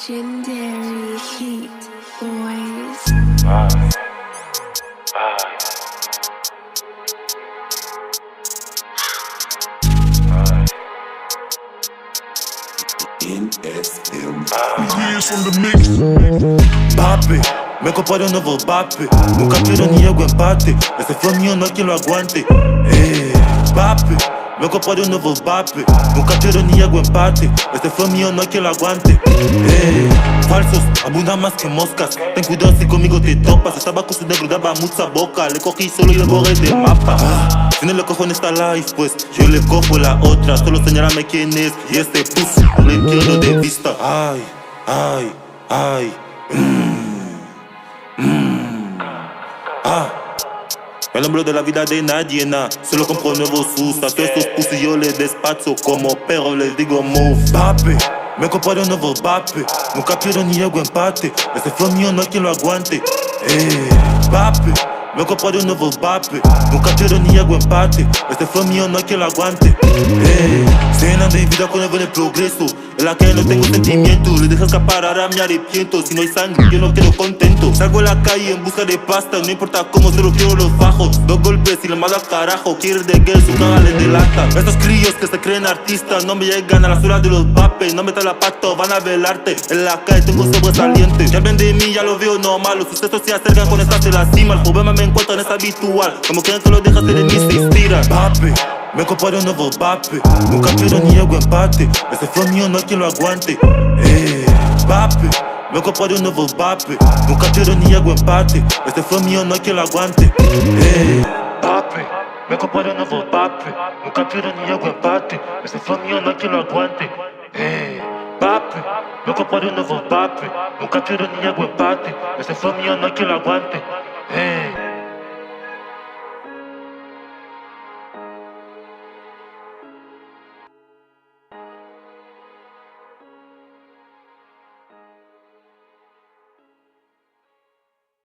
Legendary Heat Boys. Years from the mix. Papi, me comparo un nuevo papi. Nunca quiero ni hago empate. Ese fue mío, no hay quien lo aguante. Papi, me comparo un nuevo papi. Nunca quiero ni hago empate. Ese fue mío, no hay quien lo aguante. Falsos, abundan más que moscas. Ten cuidado si conmigo te topas. Estaba con su negro, daba mucha boca. Le cogí solo y le borré del mapa. Si no le cojo en esta life, pues yo le cojo la otra. Solo señalame quién es y este pussy no le pierdo de vista. Ay, ay, ay. El hombre de la vida de nadie, solo compro nuevos usas. Todos estos pussy yo les despacho como perro, les digo move. Papi, me comparo un nuevo papi. Nunca quiero ni hago empate. Ese flow mío no hay quien lo aguante. Papi, me comparo un nuevo papi. Nunca quiero ni hago empate. Este flow mío no hay quien lo aguante. Se llenan de vida con el buen progreso. En la calle no tengo sentimientos. Le dejo escapar, ahora me arrepiento. Si no hay sangre, yo no quedo contento. Salgo a la calle en busca de pasta. No importa cómo, solo quiero los fajos. Dos golpes y le mando al carajo. Quiere de guerra, su cara les delata. Estos críos que se creen artistas no me llegan a la suela de los vapes. No me traen la pato, van a velarte. En la calle tengo sobresaliente. Ya hablen de mí, ya lo veo normal. Los sucesos se acercan con estas de la cima. El problema me encuentran, es habitual. Como creen que lo dejas de mí, se inspira. Papi, me comparo un nuevo papi. Nunca quiero ni hago empate. Ese flow mío no hay quien lo aguante. Papi, me comparo un nuevo papi. Nunca quiero ni hago empate. Ese flow mío no hay quien lo aguante. Papi, me comparo un nuevo papi. Nunca quiero ni hago empate. Ese flow mío no hay quien lo aguante. Papi, me comparo un nuevo papi. Nunca quiero ni hago empate. Ese flow mío no hay quien lo aguante.